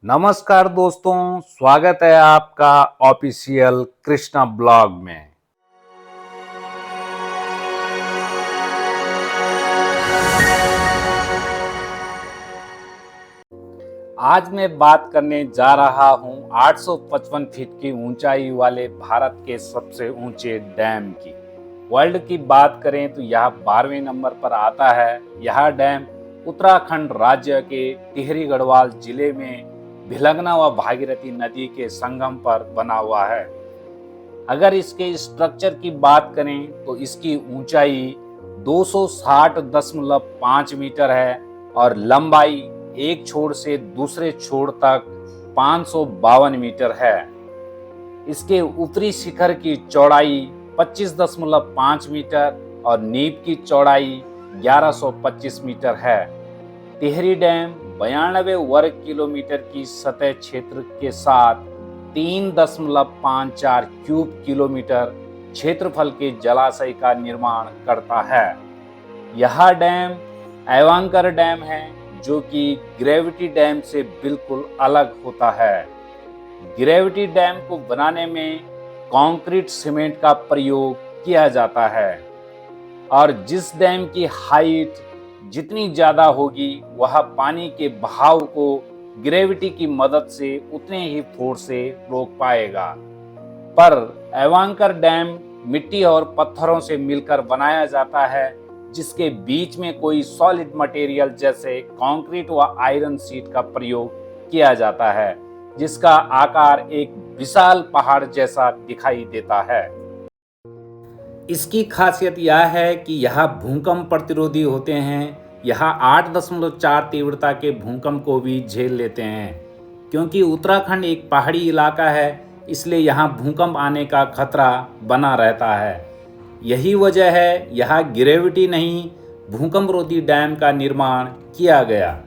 नमस्कार दोस्तों, स्वागत है आपका ऑफिशियल कृष्णा ब्लॉग में। आज मैं बात करने जा रहा हूं 855 फीट की ऊंचाई वाले भारत के सबसे ऊंचे डैम की। वर्ल्ड की बात करें तो यह 12वें नंबर पर आता है। यह डैम उत्तराखंड राज्य के टिहरी गढ़वाल जिले में भिलंगना व भागीरथी नदी के संगम पर बना हुआ है। अगर इसके स्ट्रक्चर की बात करें तो इसकी ऊंचाई 260.5 मीटर है और लंबाई एक छोर से दूसरे छोर तक 552 मीटर है। इसके ऊपरी शिखर की चौड़ाई 25.5 मीटर और नींव की चौड़ाई 1125 मीटर है। टिहरी डैम 92 वर्ग किलोमीटर की सतह क्षेत्र के साथ 3.54 क्यूब किलोमीटर क्षेत्रफल के जलाशय का निर्माण करता है। यह डैम एवांकर डैम है जो कि ग्रेविटी डैम से बिल्कुल अलग होता है। ग्रेविटी डैम को बनाने में कंक्रीट सीमेंट का प्रयोग किया जाता है और जिस डैम की हाइट जितनी ज्यादा होगी वह पानी के बहाव को ग्रेविटी की मदद से उतने ही फोर्स से रोक पाएगा। पर एवांकर डैम मिट्टी और पत्थरों से मिलकर बनाया जाता है जिसके बीच में कोई सॉलिड मटेरियल जैसे कंक्रीट व आयरन शीट का प्रयोग किया जाता है जिसका आकार एक विशाल पहाड़ जैसा दिखाई देता है। इसकी खासियत यह है कि यह भूकंप प्रतिरोधी होते हैं। यह 8.4 तीव्रता के भूकंप को भी झेल लेते हैं। क्योंकि उत्तराखंड एक पहाड़ी इलाका है इसलिए यहाँ भूकंप आने का खतरा बना रहता है। यही वजह है यह ग्रेविटी नहीं भूकंपरोधी डैम का निर्माण किया गया।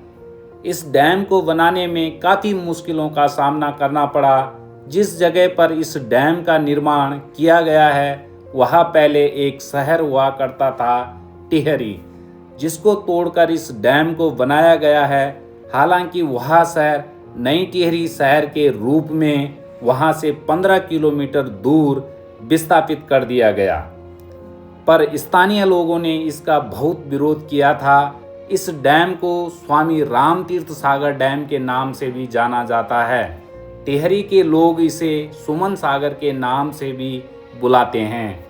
इस डैम को बनाने में काफ़ी मुश्किलों का सामना करना पड़ा। जिस जगह पर इस डैम का निर्माण किया गया है वह पहले एक शहर हुआ करता था टिहरी, जिसको तोड़कर इस डैम को बनाया गया है। हालांकि वह शहर नई टिहरी शहर के रूप में वहां से 15 किलोमीटर दूर विस्थापित कर दिया गया। पर स्थानीय लोगों ने इसका बहुत विरोध किया था। इस डैम को स्वामी रामतीर्थ सागर डैम के नाम से भी जाना जाता है। टिहरी के लोग इसे सुमन सागर के नाम से भी बुलाते हैं।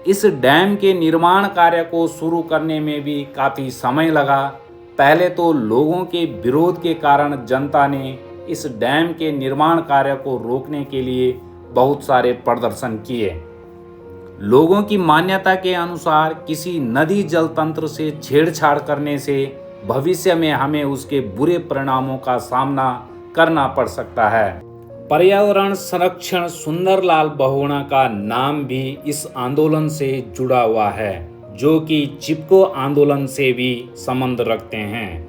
इस डैम के निर्माण कार्य को शुरू करने में भी काफ़ी समय लगा। पहले तो लोगों के विरोध के कारण जनता ने इस डैम के निर्माण कार्य को रोकने के लिए बहुत सारे प्रदर्शन किए। लोगों की मान्यता के अनुसार किसी नदी जल तंत्र से छेड़छाड़ करने से भविष्य में हमें उसके बुरे परिणामों का सामना करना पड़ सकता है। पर्यावरण संरक्षण सुंदरलाल बहुगुणा का नाम भी इस आंदोलन से जुड़ा हुआ है जो कि चिपको आंदोलन से भी संबंध रखते हैं।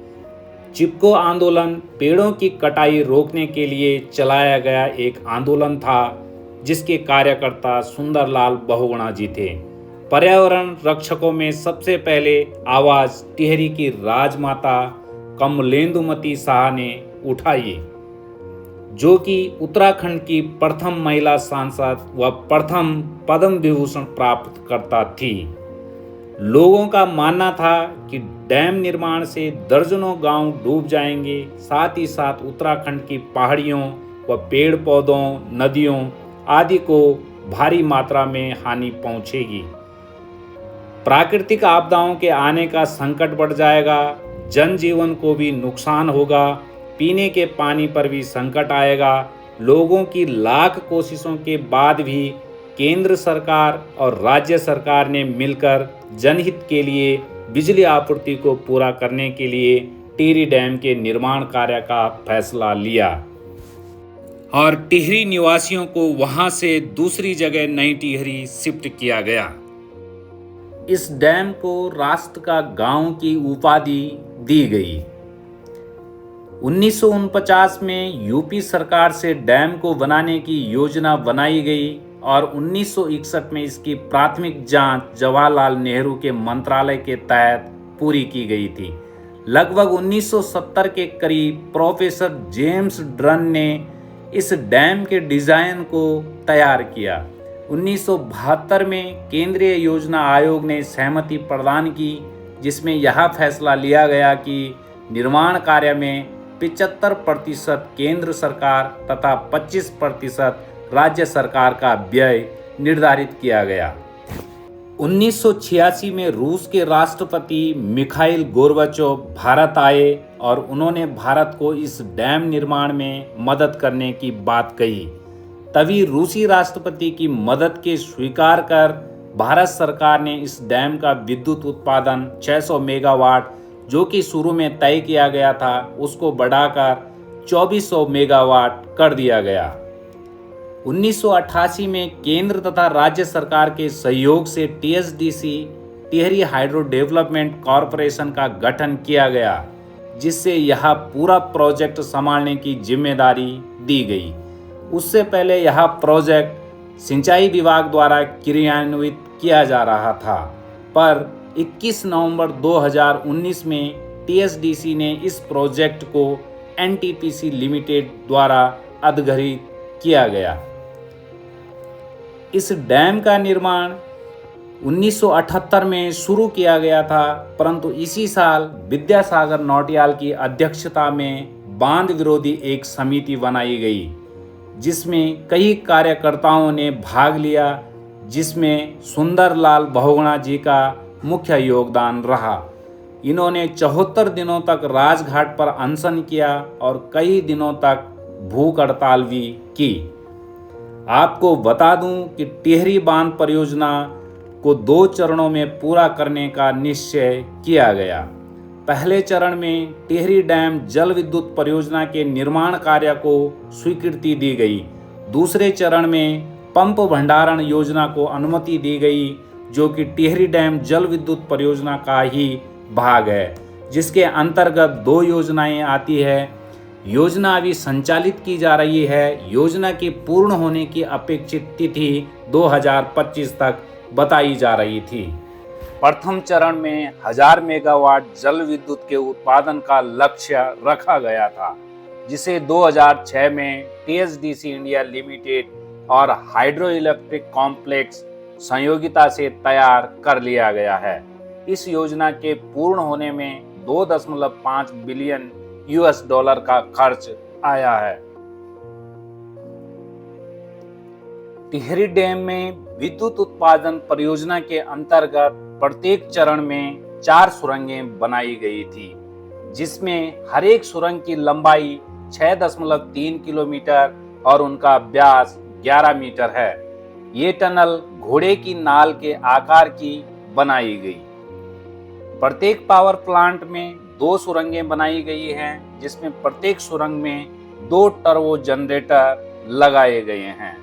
चिपको आंदोलन पेड़ों की कटाई रोकने के लिए चलाया गया एक आंदोलन था जिसके कार्यकर्ता सुंदरलाल बहुगुणा जी थे। पर्यावरण रक्षकों में सबसे पहले आवाज टिहरी की राजमाता कमलेंदुमती शाह ने उठाई, जो कि उत्तराखंड की प्रथम महिला सांसद व प्रथम पद्म विभूषण प्राप्त करता थी। लोगों का मानना था कि डैम निर्माण से दर्जनों गांव डूब जाएंगे, साथ ही साथ उत्तराखंड की पहाड़ियों व पेड़ पौधों, नदियों आदि को भारी मात्रा में हानि पहुंचेगी। प्राकृतिक आपदाओं के आने का संकट बढ़ जाएगा, जनजीवन को भी नुकसान होगा, पीने के पानी पर भी संकट आएगा। लोगों की लाख कोशिशों के बाद भी केंद्र सरकार और राज्य सरकार ने मिलकर जनहित के लिए बिजली आपूर्ति को पूरा करने के लिए टिहरी डैम के निर्माण कार्य का फैसला लिया और टिहरी निवासियों को वहां से दूसरी जगह नई टिहरी शिफ्ट किया गया। इस डैम को राष्ट्र का गांव की उपाधि दी गई। 1949 में यूपी सरकार से डैम को बनाने की योजना बनाई गई और 1961 में इसकी प्राथमिक जांच जवाहरलाल नेहरू के मंत्रालय के तहत पूरी की गई थी। लगभग 1970 के करीब प्रोफेसर जेम्स ड्रन ने इस डैम के डिजाइन को तैयार किया। 1972 में केंद्रीय योजना आयोग ने सहमति प्रदान की, जिसमें यह फैसला लिया गया कि निर्माण कार्य में 75% केंद्र सरकार तथा 25% राज्य सरकार का व्यय निर्धारित किया गया। 1986 में रूस के राष्ट्रपति मिखाइल गोर्बाचोव भारत आए और उन्होंने भारत को इस डैम निर्माण में मदद करने की बात कही। तभी रूसी राष्ट्रपति की मदद के स्वीकार कर भारत सरकार ने इस डैम का विद्युत उत्पादन 600 मेगावाट, जो कि शुरू में तय किया गया था, उसको बढ़ाकर 2400 मेगावाट कर दिया गया। 1988 में केंद्र तथा राज्य सरकार के सहयोग से THDC Tehri hydro development corporation का गठन किया गया, जिससे यह पूरा प्रोजेक्ट संभालने की जिम्मेदारी दी गई। उससे पहले यह प्रोजेक्ट सिंचाई विभाग द्वारा क्रियान्वित किया जा रहा था, पर 21 नवंबर 2019 में THDC ने इस प्रोजेक्ट को NTPC लिमिटेड द्वारा अधिग्रहित किया गया। इस डैम का निर्माण 1978 में शुरू किया गया था, परंतु इसी साल विद्यासागर नौटियाल की अध्यक्षता में बांध विरोधी एक समिति बनाई गई, जिसमें कई कार्यकर्ताओं ने भाग लिया, जिसमें सुंदरलाल बहुगुणा जी का मुख्य योगदान रहा। इन्होंने 74 दिनों तक राजघाट पर अनशन किया और कई दिनों तक भूख हड़ताल भी की। आपको बता दूं कि टिहरी बांध परियोजना को 2 चरणों में पूरा करने का निश्चय किया गया। पहले चरण में टिहरी डैम जल विद्युत परियोजना के निर्माण कार्य को स्वीकृति दी गई। दूसरे चरण में पंप भंडारण योजना को अनुमति दी गई, जो कि टिहरी डैम जल विद्युत परियोजना का ही भाग है, जिसके अंतर्गत 2 योजनाएं आती है। योजना अभी संचालित की जा रही है। योजना के पूर्ण होने की अपेक्षित तिथि 2025 तक बताई जा रही थी। प्रथम चरण में 1000 मेगावाट जल विद्युत के उत्पादन का लक्ष्य रखा गया था, जिसे 2006 में THDC इंडिया लिमिटेड और हाइड्रो इलेक्ट्रिक कॉम्प्लेक्स संयोगिता से तैयार कर लिया गया है। इस योजना के पूर्ण होने में 2.5 बिलियन $US का खर्च आया है। टिहरी डैम में विद्युत उत्पादन परियोजना के अंतर्गत प्रत्येक चरण में 4 सुरंगें बनाई गई थी, जिसमें हर एक सुरंग की लंबाई 6.3 किलोमीटर और उनका व्यास 11 मीटर है। ये टनल घोड़े की नाल के आकार की बनाई गई। प्रत्येक पावर प्लांट में 2 सुरंगें बनाई गई हैं, जिसमें प्रत्येक सुरंग में 2 टर्बो जनरेटर लगाए गए हैं,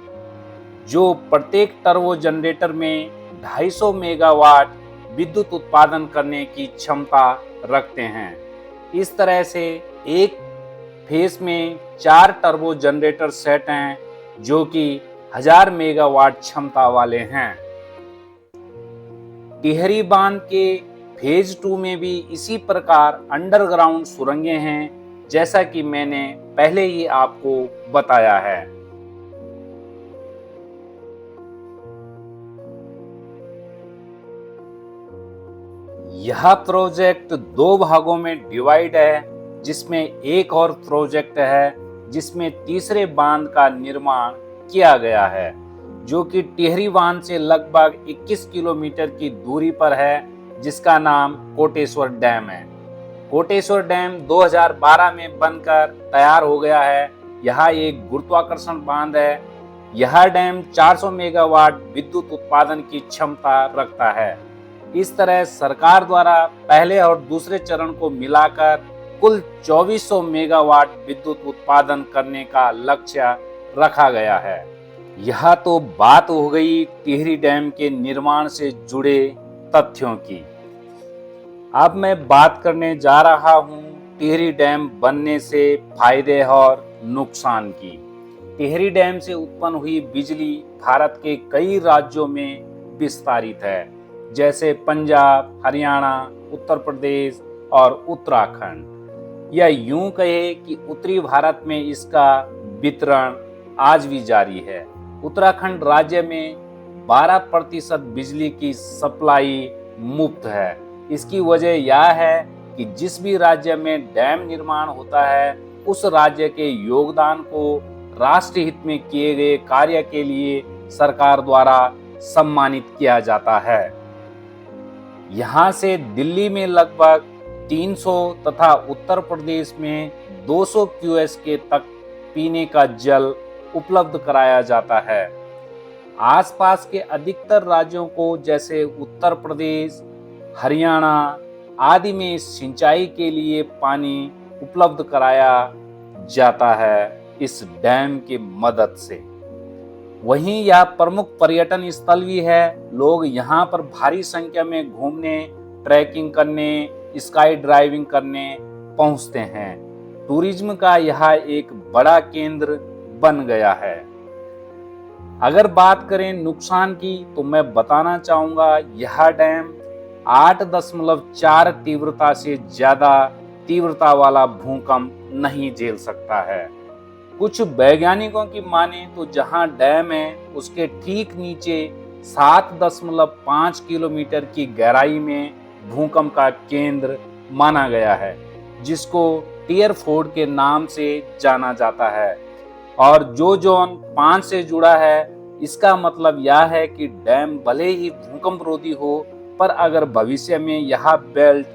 जो प्रत्येक टर्बो जनरेटर में 250 मेगावाट विद्युत उत्पादन करने की क्षमता रखते हैं। इस तरह से एक फेस में 4 टर्बो जनरेटर सेट हैं, जो कि 1000 मेगावाट क्षमता वाले हैं। टिहरी बांध के फेज 2 में भी इसी प्रकार अंडरग्राउंड सुरंगें हैं, जैसा कि मैंने पहले ही आपको बताया है। यह प्रोजेक्ट 2 भागों में डिवाइड है, जिसमें एक और प्रोजेक्ट है जिसमें तीसरे बांध का निर्माण किया गया है, जो कि टिहरी बांध से लगभग 21 किलोमीटर की दूरी पर है, जिसका नाम कोटेश्वर डैम है। कोटेश्वर डैम 2012 में बनकर तैयार हो गया है। यह एक गुरुत्वाकर्षण बांध है। यह डैम 400 मेगावाट विद्युत उत्पादन की क्षमता रखता है। इस तरह सरकार द्वारा पहले और दूसरे चरण को मिलाकर कुल 2400 मेगावाट विद्युत उत्पादन करने का लक्ष्य रखा गया है। यह तो बात हो गई टिहरी डैम के निर्माण से जुड़े तथ्यों की। अब मैं बात करने जा रहा हूं टिहरी डैम बनने से फायदे और नुकसान की। टिहरी डैम से उत्पन्न हुई बिजली भारत के कई राज्यों में विस्तारित है, जैसे पंजाब, हरियाणा, उत्तर प्रदेश, और उत्तराखंड, या यूं कहे कि उत्तरी भारत में इसका वितरण आज भी जारी है। उत्तराखंड राज्य में 12% बिजली की सप्लाई मुफ्त है। इसकी वजह यह है कि जिस भी राज्य में डैम निर्माण होता है, उस राज्य के योगदान को राष्ट्र हित में किए गए कार्य के लिए सरकार द्वारा सम्मानित किया जाता है। यहाँ से दिल्ली में लगभग 300 तथा उत्तर प्रदेश में 200 क्यूएसके तक पीने का जल उपलब्ध कराया जाता है। आसपास के अधिकतर राज्यों को जैसे उत्तर प्रदेश, हरियाणा आदि में सिंचाई के लिए पानी उपलब्ध कराया जाता है इस डैम की मदद से। वहीं यह प्रमुख पर्यटन स्थल भी है। लोग यहाँ पर भारी संख्या में घूमने, ट्रैकिंग करने, स्काई ड्राइविंग करने पहुँचते हैं। टूरिज्म का यह एक बड़ा केंद्र बन गया है। अगर बात करें नुकसान की, तो मैं बताना चाहूँगा यह डैम 8.4 तीव्रता से ज्यादा तीव्रता वाला भूकंप नहीं झेल सकता है। कुछ वैज्ञानिकों की माने तो जहां डैम है उसके ठीक नीचे 7.5 किलोमीटर की गहराई में भूकंप का केंद्र माना गया है, जिसको टियरफोर्ड के नाम से जाना जाता है। और जो जोन 5 से जुड़ा है, इसका मतलब यह है कि डैम भले ही भूकंप रोधी हो, पर अगर भविष्य में यह बेल्ट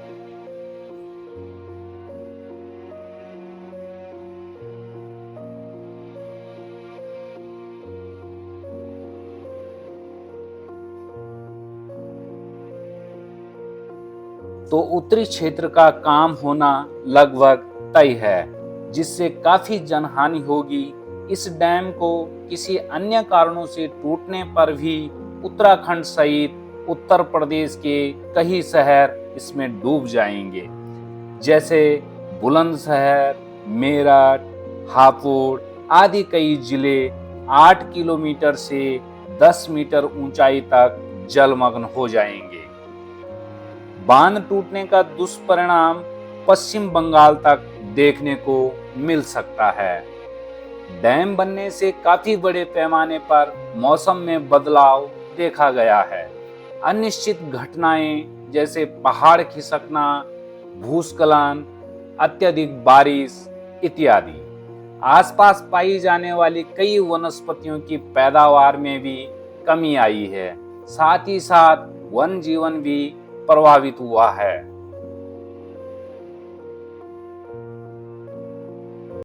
तो उत्तरी क्षेत्र का काम होना लगभग तय है, जिससे काफी जनहानि होगी। इस डैम को किसी अन्य कारणों से टूटने पर भी उत्तराखंड सहित उत्तर प्रदेश के कई शहर इसमें डूब जाएंगे, जैसे बुलंदशहर, मेरठ, हापुड़ आदि कई जिले 8 किलोमीटर से 10 मीटर ऊंचाई तक जलमग्न हो जाएंगे। बांध टूटने का दुष्परिणाम पश्चिम बंगाल तक देखने को मिल सकता है। डैम बनने से काफी बड़े पैमाने पर मौसम में बदलाव देखा गया है। अनिश्चित घटनाएं जैसे पहाड़ खिसकना, भूस्खलन, अत्यधिक बारिश इत्यादि। आसपास पाई जाने वाली कई वनस्पतियों की पैदावार में भी कमी आई है। साथ ही साथ वन जीवन भी प्रभावित हुआ है।